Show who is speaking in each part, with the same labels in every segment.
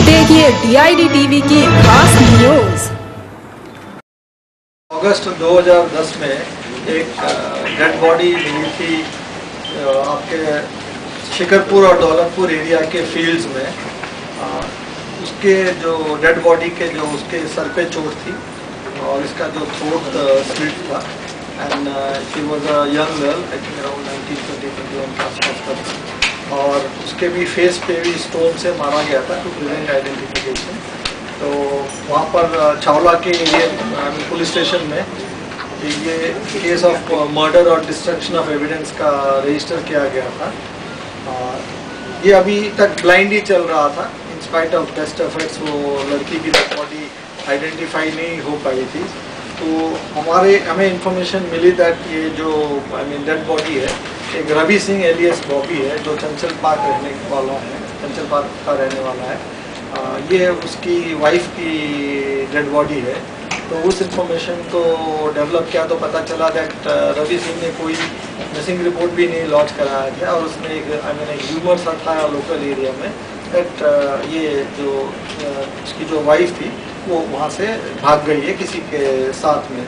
Speaker 1: देखिए DID TV की खास न्यूज।
Speaker 2: अगस्त 2010 में एक डेड बॉडी मिली थी आपके शिकरपुर और दौलतपुर एरिया के फील्ड्स में। उसके जो डेड बॉडी के जो उसके सर पे चोट थी और इसका जो थ्रोट स्लिट था and she was a young girl, I think around 19-21 के आसपास का था। और उसके भी फेस पे भी स्टोन से मारा गया था टू प्रिवेंट आइडेंटिफिकेशन। तो वहाँ पर चावला के एरिया पुलिस स्टेशन में ये केस ऑफ मर्डर और डिस्ट्रक्शन ऑफ एविडेंस का रजिस्टर किया गया था। ये अभी तक ब्लाइंड ही चल रहा था। In spite of best efforts वो लड़की की डेड बॉडी आइडेंटिफाई नहीं हो पाई थी। तो हमें इंफॉर्मेशन मिली दैट ये जो डेड बॉडी है एक रवि सिंह एलियस बॉबी है, जो चंचल पार्क रहने वाला है, चंचल पार्क का रहने वाला है। ये उसकी वाइफ की डेड बॉडी है। तो उस इंफॉर्मेशन को डेवलप किया तो पता चला दैट रवि सिंह ने कोई मिसिंग रिपोर्ट भी नहीं लॉन्च कराया था और उसने एक ह्यूमर सा था लोकल एरिया में दैट ये जो उसकी जो वाइफ थी वो वहाँ से भाग गई है किसी के साथ में।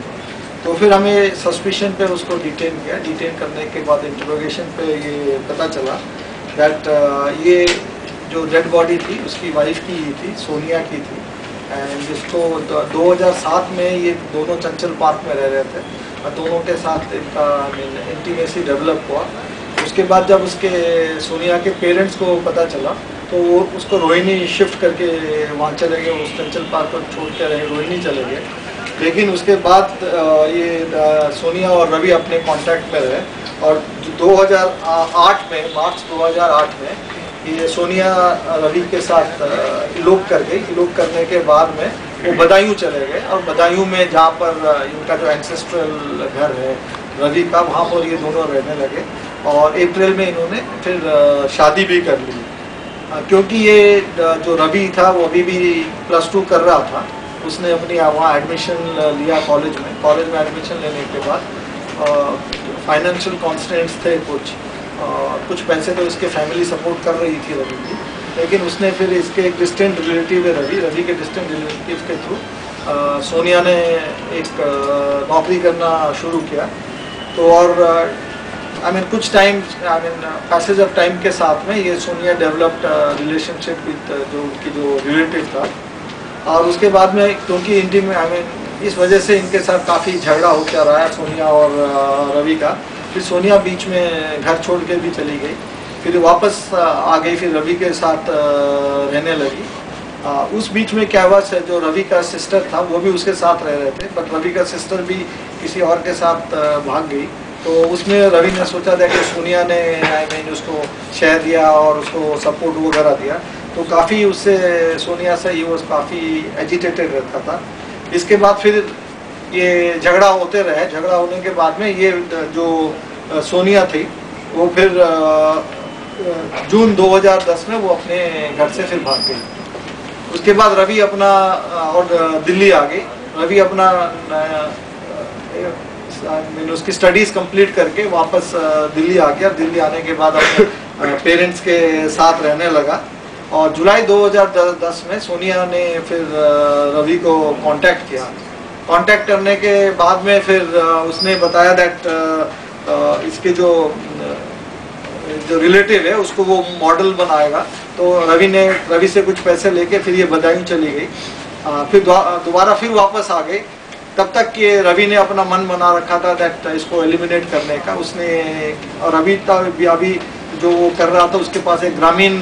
Speaker 2: तो फिर हमें सस्पिशन पे उसको डिटेन किया। डिटेन करने के बाद इंटरोगेशन पे ये पता चला दैट ये जो डेड बॉडी थी उसकी वाइफ की ही थी, सोनिया की थी। एंड जिसको 2007 में ये दोनों चंचल पार्क में रह रहे थे और दोनों के साथ इनका इंटीमेसी डेवलप हुआ। उसके बाद जब उसके सोनिया के पेरेंट्स को पता चला तो वो उसको रोहिणी शिफ्ट करके वहाँ चले गए, उस चंचल पार्क को छोड़ के रहे रोहिणी चले गए। लेकिन उसके बाद ये सोनिया और रवि अपने कांटेक्ट में रहे और 2008 में मार्च 2008 में ये सोनिया रवि के साथ इलोप कर गई। इलोप करने के बाद में वो बदायूं चले गए और बदायूं में जहाँ पर इनका जो एंसेस्ट्रल घर है रवि का, वहाँ पर ये दोनों रहने लगे और अप्रैल में इन्होंने फिर शादी भी कर ली। क्योंकि ये जो रवि था वो अभी भी +2 कर रहा था, उसने अपनी वहाँ एडमिशन लिया कॉलेज में एडमिशन लेने के बाद फाइनेंशियल कॉन्स्टेंट्स थे कुछ पैसे तो इसके फैमिली सपोर्ट कर रही थी रवि की। लेकिन उसने फिर इसके एक डिस्टेंट रिलेटिव है रवि के डिस्टेंट रिलेटिव के थ्रू सोनिया ने एक नौकरी करना शुरू किया। तो और कुछ टाइम पैसेज ऑफ टाइम के साथ में ये सोनिया डेवलप्ड रिलेशनशिप विद जो उनकी जो रिलेटिव था। और उसके बाद में क्योंकि इस वजह से इनके साथ काफ़ी झगड़ा होता रहा है सोनिया और रवि का। फिर सोनिया बीच में घर छोड़ के भी चली गई, फिर वापस आ गई, फिर रवि के साथ रहने लगी। उस बीच में क्या हुआ, जो रवि का सिस्टर था वो भी उसके साथ रह रहे थे, बट रवि का सिस्टर भी किसी और के साथ भाग गई। तो उसमें रवि ने सोचा था कि सोनिया ने उसको शेयर दिया और उसको सपोर्ट वगैरह दिया, तो काफ़ी उससे सोनिया से ये काफ़ी एजिटेटेड रहता था। इसके बाद फिर ये झगड़ा होते रहे। झगड़ा होने के बाद में ये जो सोनिया थी वो फिर जून 2010 में वो अपने घर से फिर भाग गई। उसके बाद रवि अपना और दिल्ली आ गई। रवि अपना उसकी स्टडीज़ कंप्लीट करके वापस दिल्ली आ गया। दिल्ली आने के बाद अपने पेरेंट्स के साथ रहने लगा और जुलाई 2010 में सोनिया ने फिर रवि को कांटेक्ट किया। कांटेक्ट करने के बाद में फिर उसने बताया दैट इसके जो रिलेटिव है उसको वो मॉडल बनाएगा। तो रवि से कुछ पैसे लेके फिर ये बदायूं चली गई। फिर दोबारा फिर वापस आ गई। तब तक ये रवि ने अपना मन बना रखा था दैट इसको एलिमिनेट करने का। उसने और रवि अभी जो वो कर रहा था उसके पास एक ग्रामीण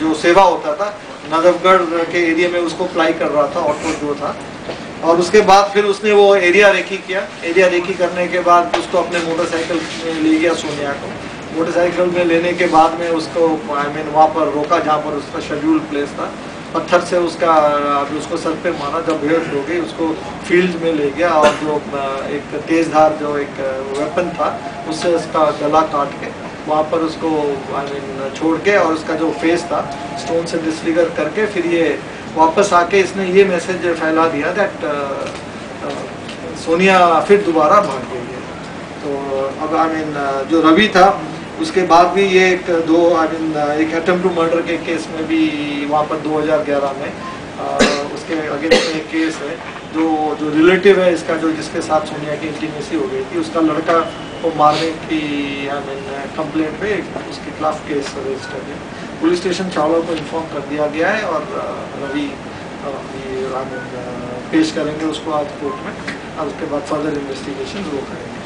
Speaker 2: जो सेवा होता था नजफगढ़ के एरिया में उसको अप्लाई कर रहा था, ऑटो जो था। और उसके बाद फिर उसने वो एरिया रेकी किया। एरिया रेकी करने के बाद उसको अपने मोटरसाइकिल में ले गया सोनिया को। मोटरसाइकिल में लेने के बाद में उसको वहाँ पर रोका जहाँ पर उसका शेड्यूल प्लेस था। पत्थर से उसको सर पे मारा। जब बेहोश हो गई उसको फील्ड में ले गया और जो एक तेज़धार जो एक वेपन था उससे उसका गला काट के वहाँ पर उसको छोड़ के और उसका जो फेस था स्टोन से डिसफिगर करके फिर ये वापस आके इसने ये मैसेज फैला दिया दैट सोनिया फिर दोबारा भाग गई है। तो अब जो रवि था उसके बाद भी ये एक एक अटेम्प्ट टू मर्डर के केस में भी वहाँ पर 2011 में उसके अगेंस्ट में एक केस है जो रिलेटिव है इसका, जो जिसके साथ सोनिया की इंटीमेसी हो गई थी, उसका लड़का को मारने की कंप्लेंट पे उसके खिलाफ केस रजिस्टर है। पुलिस स्टेशन चावला को इन्फॉर्म कर दिया गया है और रवि पेश करेंगे उसको आज कोर्ट में और उसके बाद फर्दर इन्वेस्टिगेशन वो करेंगे।